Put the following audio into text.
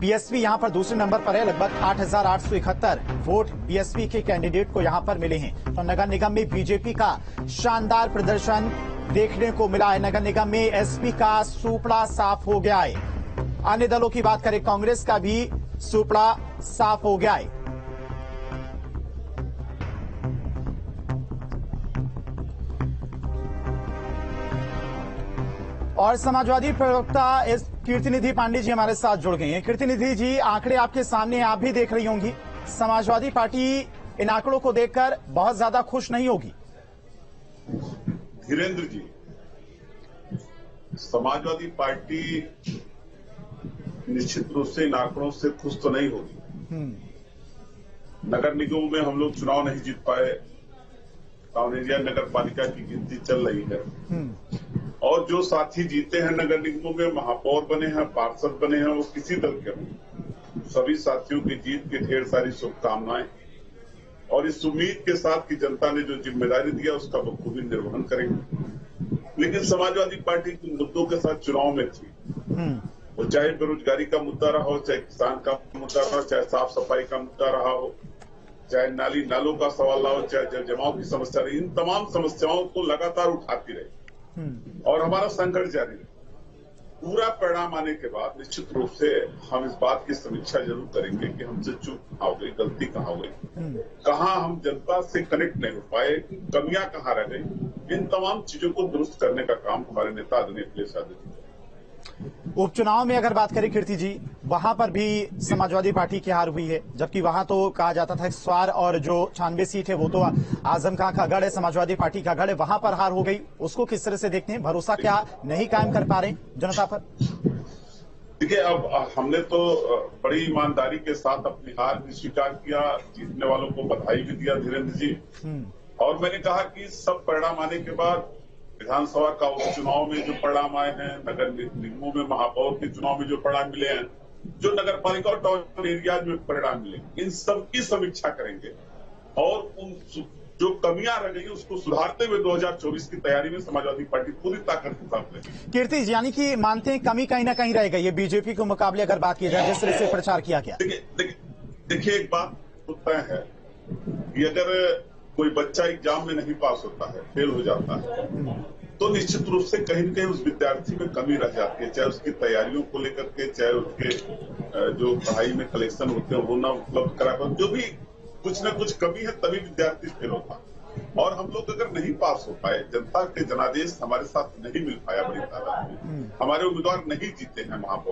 BSP यहां पर दूसरे नंबर पर है। लगभग 8,871 वोट बीएसपी के कैंडिडेट को यहां पर मिले हैं। तो नगर निगम में बीजेपी का शानदार प्रदर्शन देखने को मिला है। नगर निगम में एसपी का सुपड़ा साफ हो गया है। अन्य दलों की बात करें, कांग्रेस का भी सुपड़ा साफ हो गया है। और समाजवादी प्रवक्ता इस कीर्तिनिधि पांडे जी हमारे साथ जुड़ गए हैं। कीर्तिनिधि जी, आंकड़े आपके सामने, आप भी देख रही होंगी। समाजवादी पार्टी इन आंकड़ों को देखकर बहुत ज्यादा खुश नहीं होगी। धीरेन्द्र जी, समाजवादी पार्टी निश्चित रूप से इन आंकड़ों से खुश तो नहीं होगी। नगर निगमों में हम लोग चुनाव नहीं जीत पाए। कांवरेरिया नगर पालिका की गिनती चल रही है और जो साथी जीते हैं नगर निगमों में, महापौर बने हैं, पार्षद बने हैं, वो किसी दल के हों, सभी साथियों की जीत की ढेर सारी शुभकामनाएं और इस उम्मीद के साथ कि जनता ने जो जिम्मेदारी दिया उसका बखूबी निर्वहन करेंगे। लेकिन समाजवादी पार्टी के मुद्दों के साथ चुनाव में थी, वो चाहे बेरोजगारी का मुद्दा रहा हो, चाहे किसान का मुद्दा रहा हो, चाहे साफ सफाई का मुद्दा रहा हो, चाहे नाली नालों का सवाल रहा हो, चाहे जल जमाव की समस्या रही, इन तमाम समस्याओं को लगातार उठाती रही और हमारा संघर्ष जारी है। पूरा परिणाम आने के बाद निश्चित रूप से हम इस बात की समीक्षा जरूर करेंगे कि हमसे चूक कहाँ हो गई, गलती कहाँ हो गई, कहाँ हम जनता से कनेक्ट नहीं हो पाए, कमियां कहाँ रह गई। इन तमाम चीजों को दुरुस्त करने का काम हमारे नेता आदरणीय अखिलेश यादव जी। उपचुनाव में अगर बात करें कीर्ति जी, वहां पर भी समाजवादी पार्टी की हार हुई है, जबकि वहां तो कहा जाता था स्वार और जो 96 सीट है वो तो आजम खां का गढ़ है, समाजवादी पार्टी का गढ़ है, वहां पर हार हो गई। उसको किस तरह से देखते हैं? भरोसा क्या नहीं कायम कर पा रहे जनता पर? देखिए, अब हमने तो बड़ी ईमानदारी के साथ अपनी हार भी स्वीकार किया, जीतने वालों को बधाई भी दिया धीरेन्द्र जी। और मैंने कहा कि सब परिणाम आने के बाद विधानसभा का उपचुनाव में जो परिणाम आए हैं, नगर निगमों में महापौर के चुनाव में जो परिणाम मिले हैं, जो नगर पालिका और टाउन एरियाज में परिणाम मिले, इन सब की समीक्षा करेंगे और उन जो कमियां रह गई उसको सुधारते हुए 2024 की तैयारी में समाजवादी पार्टी पूरी ताकत के साथ रहेगी। कीर्ति जी, यानी कि मानते हैं कमी कहीं ना कहीं रह गई है बीजेपी के मुकाबले अगर बात की जाए, जिस तरह से प्रचार किया गया। देखिए, एक बात तय है कि अगर कोई बच्चा एग्जाम में नहीं पास होता है, फेल हो जाता है, तो निश्चित रूप से कहीं न कहीं उस विद्यार्थी में कमी रह जाती है, चाहे उसकी तैयारियों को लेकर के, चाहे उसके जो पढ़ाई में कलेक्शन होते हैं वो ना उपलब्ध करा पाए, जो भी कुछ न कुछ कमी है, तभी विद्यार्थी फेल होता है। और हम लोग अगर नहीं पास हो पाए, जनता के जनादेश हमारे साथ नहीं मिल पाया, बड़ी तादाद में हमारे उम्मीदवार नहीं जीते हैं महापौर।